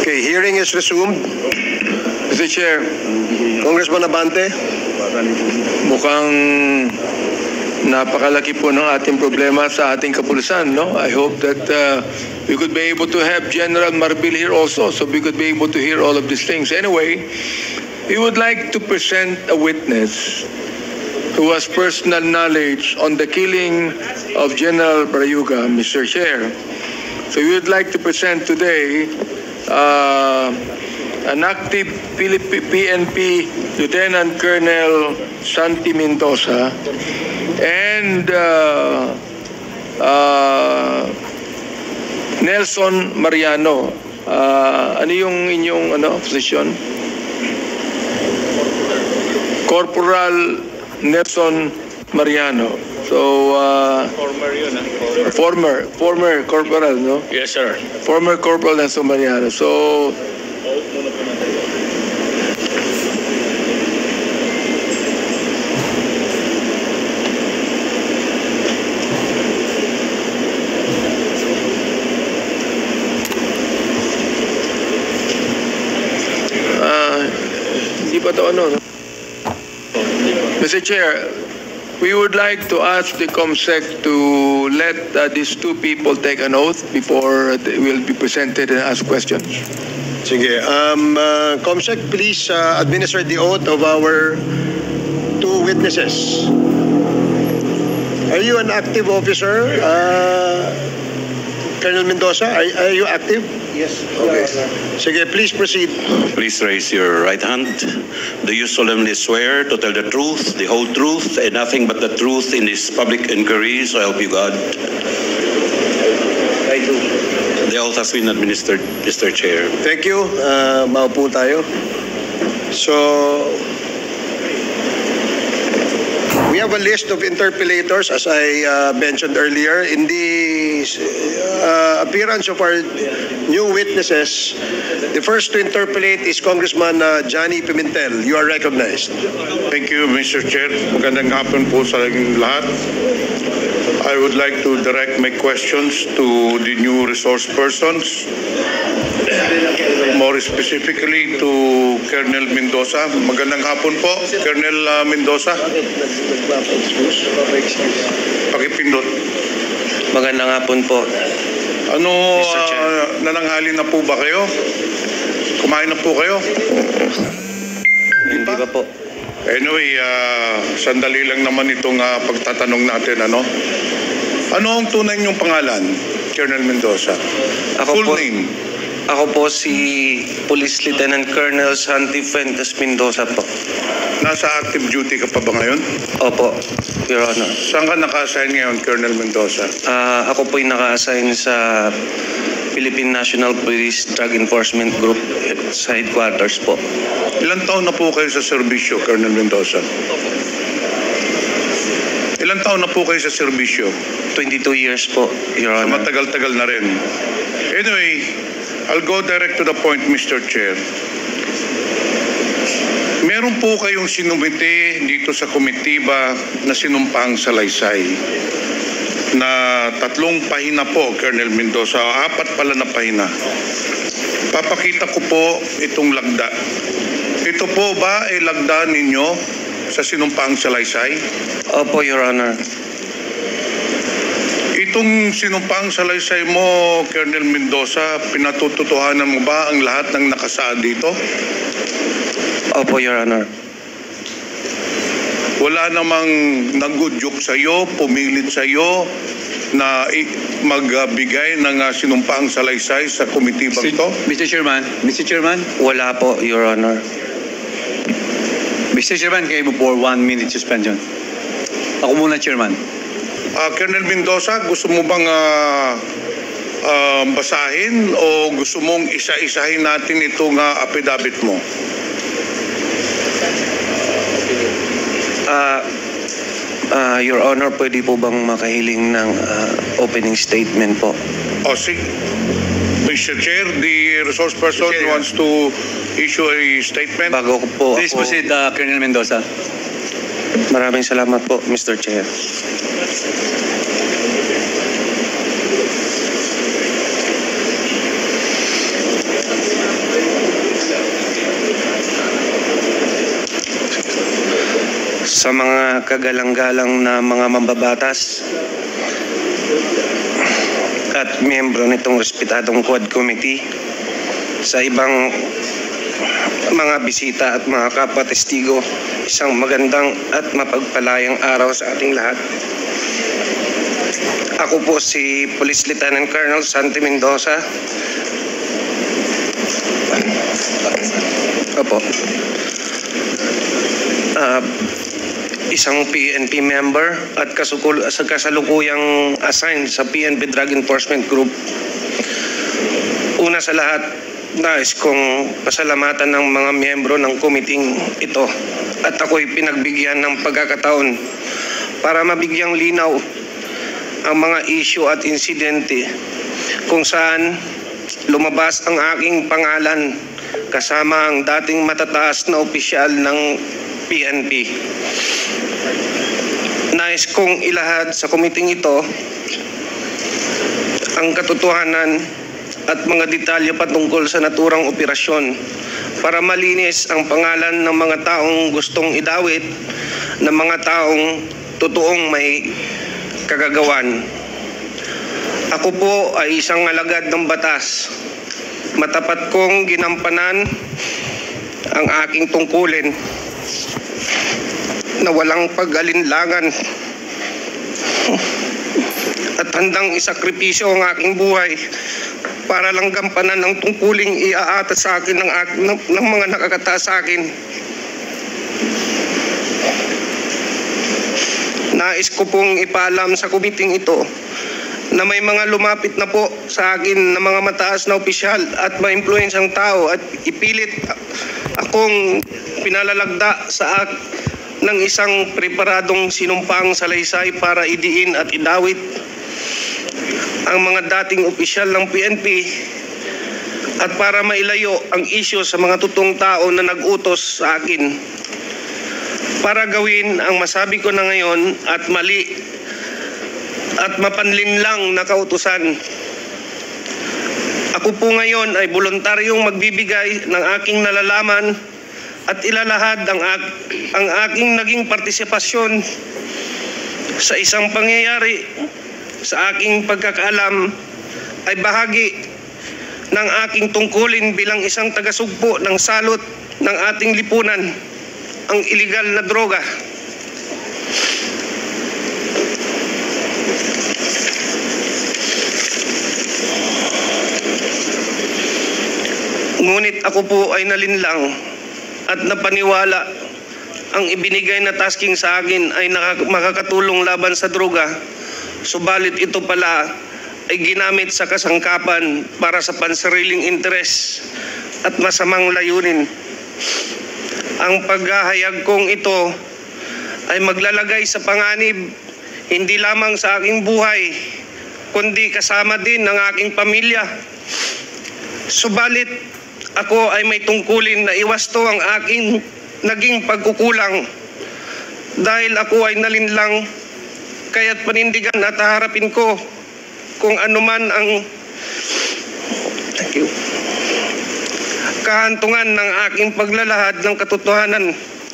Okay, hearing is resumed. Mr. Chair, Congressman Abante. mukhang napakalaki po ng ating problema sa ating kapulisan, no? I hope that we could be able to have General Marbil here also, so we could be able to hear all of these things. Anyway, we would like to present a witness who has personal knowledge on the killing of General Barayuga, Mr. Chair. So we would like to present today an active PNP Lieutenant Colonel Santi Mendoza and Nelson Mariano. Ano yung inyong position? Corporal Nelson Mariano. So, former corporal, no? Yes, sir. Former Corporal Nelson Mariano. So, hindi pa ito no? Mr. Chair, we would like to ask the COMSEC to let these two people take an oath before they will be presented and ask questions. Sige. COMSEC, please administer the oath of our two witnesses. Are you an active officer, Colonel Mendoza? Are you active? Yes. Okay. Sige, please proceed. Please raise your right hand. Do you solemnly swear to tell the truth, the whole truth, and nothing but the truth in this public inquiry, so help you God? I do. The oath has been administered, Mr. Chair. Thank you. Maupo tayo. So, we have a list of interpellators, as I mentioned earlier. In the appearance of our new witnesses, the first to interpellate is Congressman Johnny Pimentel. You are recognized. Thank you, Mr. Chair. Magandang hapon po sa lahat. I would like to direct my questions to the new resource persons, more specifically to Colonel Mendoza. Magandang hapon po, Colonel Mendoza. Pakipindot. Magandang hapon po. Ano, nananghali na po ba kayo? Kumain na po kayo? Hindi pa po. Anyway, sandali lang naman itong pagtatanong natin, ano? Ano ang tunay niyong pangalan, Colonel Mendoza? Full name? Ako po si Police Lieutenant Colonel Santi Fuentes Mendoza po. Nasa active duty ka pa ba ngayon? Opo, Your Honor. Saan ka naka-assign ngayon, Colonel Mendoza? Ako po'y naka-assign sa Philippine National Police Drug Enforcement Group sa headquarters po. Ilang taon na po kayo sa serbisyo, Colonel Mendoza? Ilang taon na po kayo sa serbisyo? 22 years po, Your So Honor. matagal-tagal na rin. Anyway, I'll go direct to the point, Mr. Chair. Meron po kayong sinumite dito sa komitiba na sinumpang salaysay na 3 pahina po, Colonel Mendoza, 4 pala na pahina. Papakita ko po itong lagda. Ito po ba ay lagda ninyo sa sinumpang salaysay? Opo, Your Honor. Itong sinumpang salaysay mo, Colonel Mendoza, pinatututuhanan mo ba ang lahat ng nakasaad dito? Opo, Your Honor. Wala namang nagudyok sa'yo, pumilit sa'yo na magbigay ng sinumpang salaysay sa komitibang to? Mr. Chairman, Wala po, Your Honor. Mr. Chairman, kayo mo for 1 minute suspension. Ako muna, Chairman. Colonel Mendoza, gusto mo bang basahin o gusto mong isa-isahin natin itong affidavit mo? Your Honor, pwede po bang makahiling ng opening statement po? Sige. Mr. Chair, the resource person wants to issue a statement. Bago ko po Please proceed, Colonel Mendoza. Maraming salamat po, Mr. Chair. sa mga kagalang-galang na mga mambabatas at miyembro nitong respetadong Quad Committee, sa ibang mga bisita at mga kapwa-testigo, isang magandang at mapagpalayang araw sa ating lahat. Ako po si Police Lieutenant Colonel Santi Mendoza. Opo. Isang PNP member at kasalukuyang assigned sa PNP Drug Enforcement Group. Una sa lahat, nais kong pasalamatan ng mga miyembro ng committee ito at ako'y pinagbigyan ng pagkakataon para mabigyang linaw ang mga issue at insidente kung saan lumabas ang aking pangalan kasama ang dating matataas na opisyal ng PNP. Nais kong ilahad sa komiting ito ang katotohanan at mga detalye patungkol sa naturang operasyon para malinis ang pangalan ng mga taong gustong idawit ng mga taong totoong may kagagawan. Ako po ay isang alagad ng batas. Matapat kong ginampanan ang aking tungkulin na walang pag-alinlangan at handang isakripisyo ang aking buhay para lang gampanan ang tungkuling iaata sa akin ng mga nakakataas sa akin. Nais ko pong ipaalam sa kumiting ito na may mga lumapit na po sa akin na mga mataas na opisyal at maimpluwensyang tao at ipilit akong pinalalagda sa ng isang preparadong sinumpang salaysay para idiin at idawit ang mga dating opisyal ng PNP at para mailayo ang isyu sa mga totoong tao na nag-utos sa akin para gawin ang masabi ko na ngayon at mali at mapanlinlang na kautusan. Ako po ngayon ay voluntaryong magbibigay ng aking nalalaman at ilalahad ang aking naging partisipasyon sa isang pangyayari sa aking pagkakaalam ay bahagi ng aking tungkulin bilang isang tagasugpo ng salot ng ating lipunan, ang iligal na droga. Ngunit ako po ay nalinlang at napaniwala ang ibinigay na tasking sa akin ay makakatulong laban sa droga. Subalit ito pala ay ginamit sa kasangkapan para sa pansariling interes at masamang layunin. Ang paghahayag kong ito ay maglalagay sa panganib hindi lamang sa aking buhay, kundi kasama din ng aking pamilya. Subalit ako ay may tungkulin na iwasto ang aking naging pagkukulang dahil ako ay nalinlang, kaya't panindigan at haharapin ko kung anuman ang kahantungan ng aking paglalahad ng katotohanan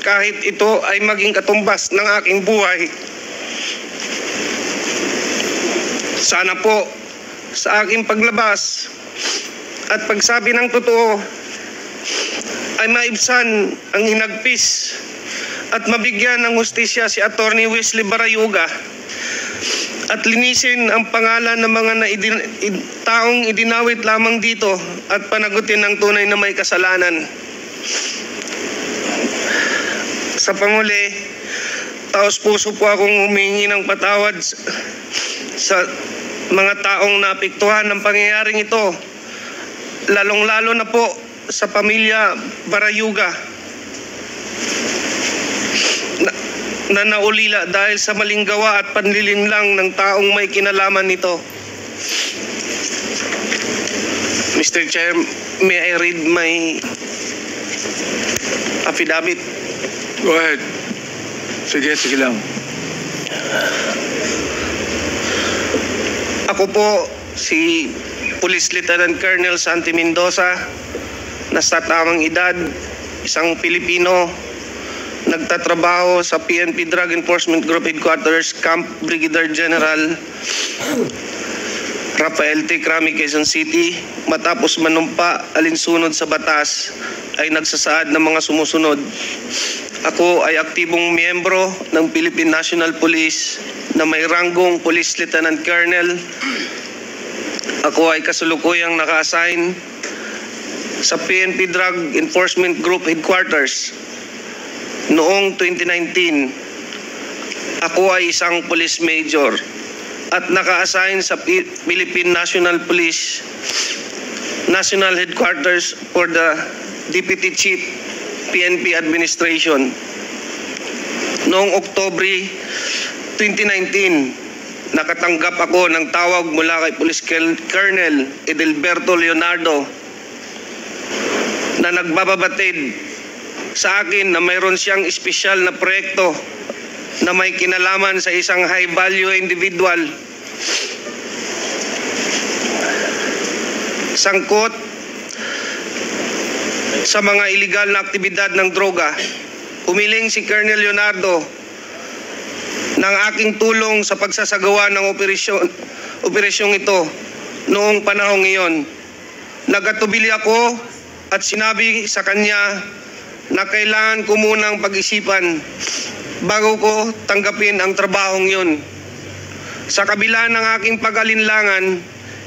kahit ito ay maging katumbas ng aking buhay. Sana po sa aking paglabas at pagsabi ng totoo ay maibsan ang hinagpis at mabigyan ng hustisya si Attorney Wesley Barayuga at linisin ang pangalan ng mga taong idinawit lamang dito at panagutin ng tunay na may kasalanan. Sa panguli, taos puso po akong humingi ng patawad sa mga taong naapektuhan ng pangyayaring ito, lalong-lalo na po sa pamilya Barayuga na naulila dahil sa maling gawa at panlilinlang ng taong may kinalaman nito. Mr. Chair, may I read my affidavit? Go ahead. Sige lang. Ako po si Police Lieutenant Colonel Santi Mendoza, na sa tamang edad, isang Pilipino nagtatrabaho sa PNP Drug Enforcement Group Headquarters, Camp Brigadier General Rafael T. Crami, Quezon City. Matapos manumpa alinsunod sa batas ay nagsasaad ng mga sumusunod. Ako ay aktibong miyembro ng Philippine National Police na may ranggong Police Lieutenant Colonel. Ako ay kasulukuyang naka-assign sa PNP Drug Enforcement Group Headquarters noong 2019. Ako ay isang police major at naka-assign sa Philippine National Police National Headquarters for the Deputy Chief PNP Administration. Noong Oktubre 2019, nakatanggap ako ng tawag mula kay Police Colonel Edelberto Leonardo na nagbababatid sa akin na mayroon siyang espesyal na proyekto na may kinalaman sa isang high-value individual. Sangkot sa mga iligal na aktibidad ng droga. Humiling si Colonel Leonardo ng aking tulong sa pagsasagawa ng operasyong ito noong panahong iyon. Nagatubili ako at sinabi sa kanya na kailangan ko munang pag-isipan bago ko tanggapin ang trabahong yun. Sa kabila ng aking pag-alinlangan,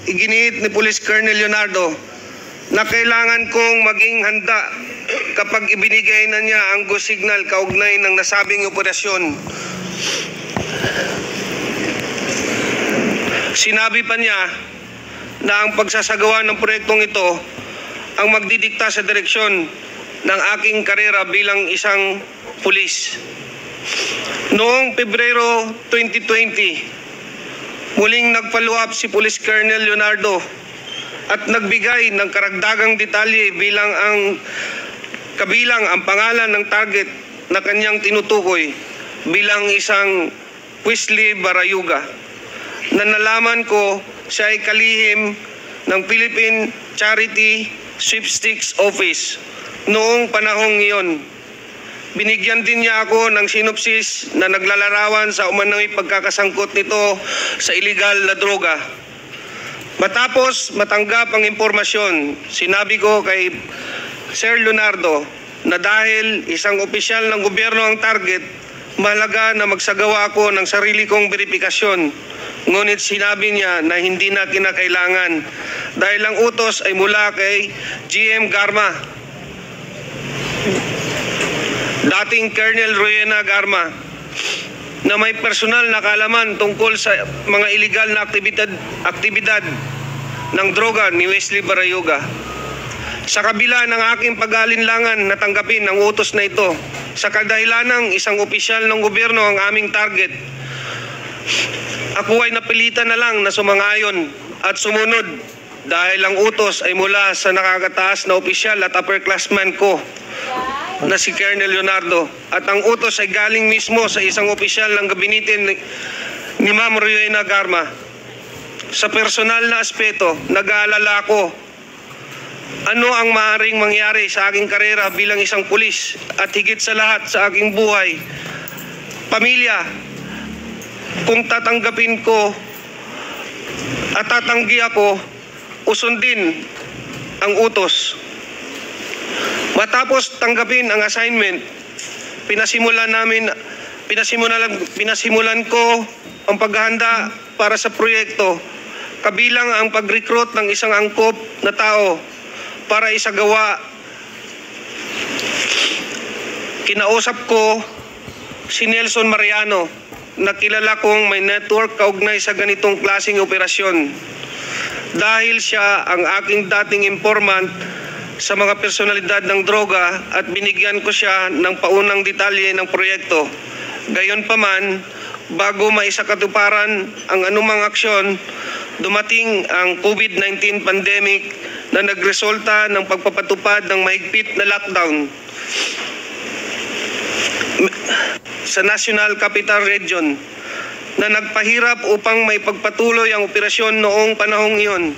iginiit ni Police Colonel Leonardo na kailangan kong maging handa kapag ibinigay na niya ang go signal kaugnay ng nasabing operasyon. Sinabi pa niya na ang pagsasagawa ng proyektong ito ang magdidikta sa direksyon ng aking karera bilang isang pulis. Noong Pebrero 2020, muling nag-follow up si Police Colonel Leonardo at nagbigay ng karagdagang detalye kabilang ang pangalan ng target na kanyang tinutukoy bilang isang Wesley Barayuga, na nalaman ko siya ay kalihim ng Philippine Charity Sweepstakes Office noong panahong iyon. Binigyan din niya ako ng sinopsis na naglalarawan sa umano'y pagkakasangkot nito sa iligal na droga. Matapos matanggap ang impormasyon, sinabi ko kay Sir Leonardo na dahil isang opisyal ng gobyerno ang target, mahalaga na magsagawa ako ng sarili kong verifikasyon. Ngunit sinabi niya na hindi na kinakailangan dahil ang utos ay mula kay GM Garma, dating Colonel Rowena Garma, na may personal na kaalaman tungkol sa mga iligal na aktibidad ng droga ni Wesley Barayuga. Sa kabila ng aking pag-aalinlangan na tanggapin ang utos na ito, sa kadahilanang isang opisyal ng gobyerno ang aming target, ako ay napilitan na lang na sumang-ayon at sumunod dahil ang utos ay mula sa nakakataas na opisyal at upperclassman ko na si Colonel Leonardo, at ang utos ay galing mismo sa isang opisyal ng gabinete ni Ma'am Rowena Garma. Sa personal na aspeto, nag-aalala ko ano ang maaaring mangyari sa aking karera bilang isang pulis at higit sa lahat sa aking buhay, pamilya, kung tatanggapin ko at tatanggi ako o sundin ang utos. Matapos tanggapin ang assignment, pinasimulan ko ang paghahanda para sa proyekto, kabilang ang pag-recruit ng isang angkop na tao para isagawa. Kinausap ko si Nelson Mariano, na kilala kong may network kaugnay sa ganitong klaseng operasyon dahil siya ang aking dating informant sa mga personalidad ng droga at binigyan ko siya ng paunang detalye ng proyekto. Gayunpaman, bago maisakatuparan ang anumang aksyon, dumating ang COVID-19 pandemic na nagresulta ng pagpapatupad ng mahigpit na lockdown sa National Capital Region na nagpahirap upang may pagpatuloy ang operasyon noong panahong iyon.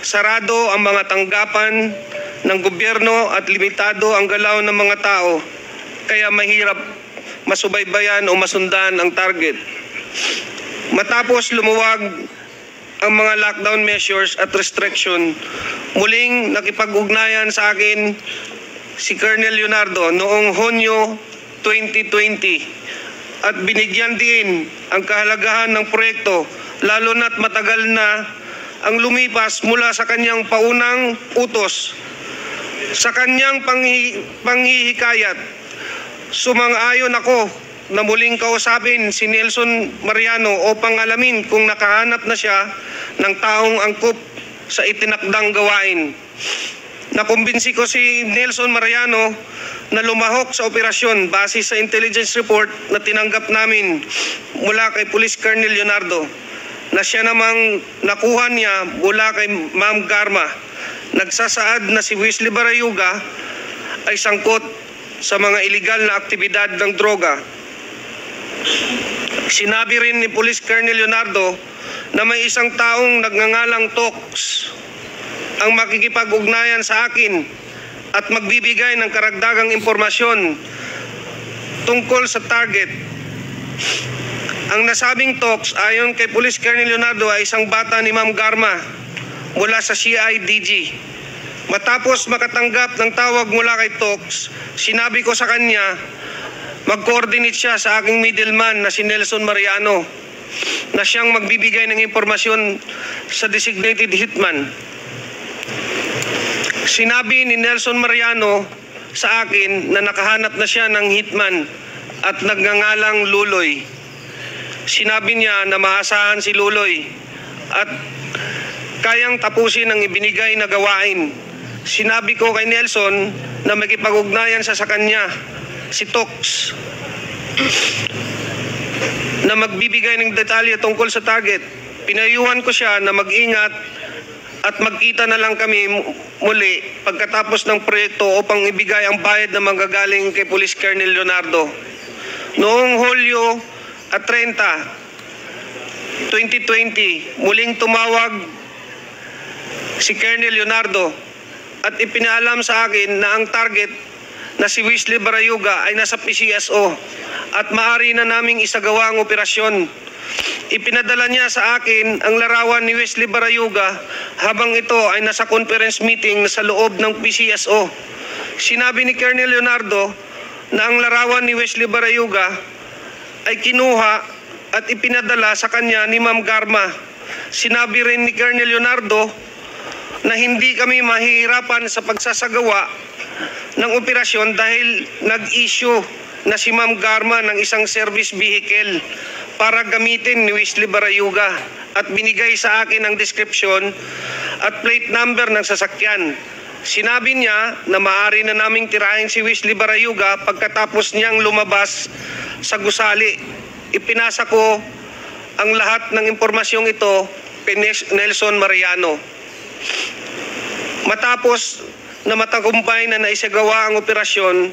Sarado ang mga tanggapan ng gobyerno at limitado ang galaw ng mga tao, kaya mahirap masubaybayan o masundan ang target. Matapos lumuwag ang mga lockdown measures at restriction, muling nakipag-ugnayan sa akin si Colonel Leonardo noong Hunyo 2020 at binigyan din ang kahalagahan ng proyekto, lalo na't matagal na ang lumipas mula sa kanyang paunang utos. Sa kanyang panghihikayat, sumang-ayon ako na muling kausapin si Nelson Mariano upang alamin kung nakahanap na siya ng taong angkop sa itinakdang gawain. Nakumbinsi ko si Nelson Mariano na lumahok sa operasyon base sa intelligence report na tinanggap namin mula kay Police Colonel Leonardo, na siya namang nakuha niya mula kay Ma'am Garma. Nagsasaad na si Wesley Barayuga ay sangkot sa mga iligal na aktibidad ng droga. Sinabi rin ni Police Colonel Leonardo na may isang taong nagngangalang Tox ang makikipag-ugnayan sa akin at magbibigay ng karagdagang impormasyon tungkol sa target. Ang nasabing Tox ayon kay Police Colonel Leonardo ay isang bata ni Ma'am Garma mula sa CIDG. Matapos makatanggap ng tawag mula kay Tox, sinabi ko sa kanya mag-coordinate siya sa aking middleman na si Nelson Mariano na siyang magbibigay ng impormasyon sa designated hitman. Sinabi ni Nelson Mariano sa akin na nakahanap na siya ng hitman at nagngangalang Luloy. Sinabi niya na maasahan si Luloy at kayang tapusin ang ibinigay na gawain. Sinabi ko kay Nelson na makipag-ugnayan sa kanya, si Tox, na magbibigay ng detalye tungkol sa target. Pinayuhan ko siya na mag-ingat at magkita na lang kami muli pagkatapos ng proyekto upang ibigay ang bayad na manggagaling kay Police Colonel Leonardo. Noong Hulyo 30, 2020, muling tumawag si Colonel Leonardo at ipinaalam sa akin na ang target na si Wesley Barayuga ay nasa PCSO at maaari na naming isagawa ang operasyon. Ipinadala niya sa akin ang larawan ni Wesley Barayuga habang ito ay nasa conference meeting sa loob ng PCSO. Sinabi ni Colonel Leonardo na ang larawan ni Wesley Barayuga ay kinuha at ipinadala sa kanya ni Ma'am Garma. Sinabi rin ni Colonel Leonardo na hindi kami mahihirapan sa pagsasagawa ng operasyon dahil nag-issue na si Ma'am Garma ng isang service vehicle para gamitin ni Wesley Barayuga at binigay sa akin ang description at plate number ng sasakyan. Sinabi niya na maaari na naming tirahin si Wesley Barayuga pagkatapos niyang lumabas sa gusali. Ipinasa ko ang lahat ng impormasyong ito kay Nelson Mariano. Matapos na matagumpay na naisagawa ang operasyon,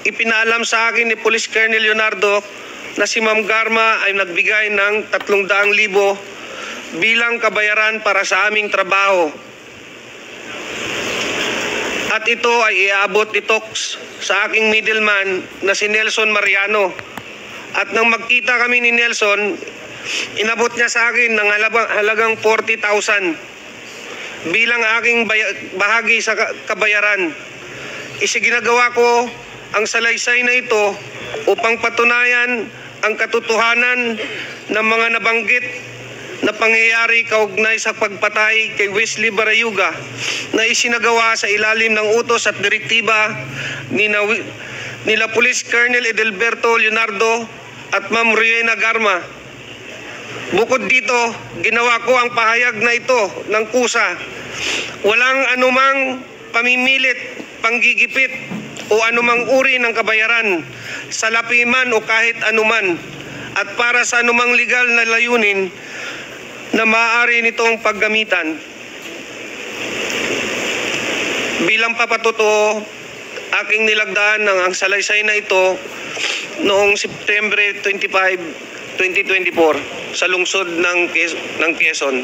ipinaalam sa akin ni Police Colonel Leonardo na si Ma'am Garma ay nagbigay ng 300,000 bilang kabayaran para sa aming trabaho. At ito ay iaabot ni Tox sa aking middleman na si Nelson Mariano. At nang magkita kami ni Nelson, inabot niya sa akin ng halagang 40,000 bilang aking bahagi sa kabayaran. Isiginagawa ko ang salaysay na ito upang patunayan ang katotohanan ng mga nabanggit na pangyayari kaugnay sa pagpatay kay Wesley Barayuga na isinagawa sa ilalim ng utos at direktiba nila Police Colonel Edelberto Leonardo at Ma'am Riena Garma. Bukod dito, ginawa ko ang pahayag na ito ng kusa. Walang anumang pamimilit, panggigipit o anumang uri ng kabayaran, salapi man o kahit anuman, at para sa anumang legal na layunin na maaari nitong paggamitan. Bilang papatotoo, aking nilagdaan ng ang salaysay na ito noong September 25, 2024 sa lungsod ng Quezon.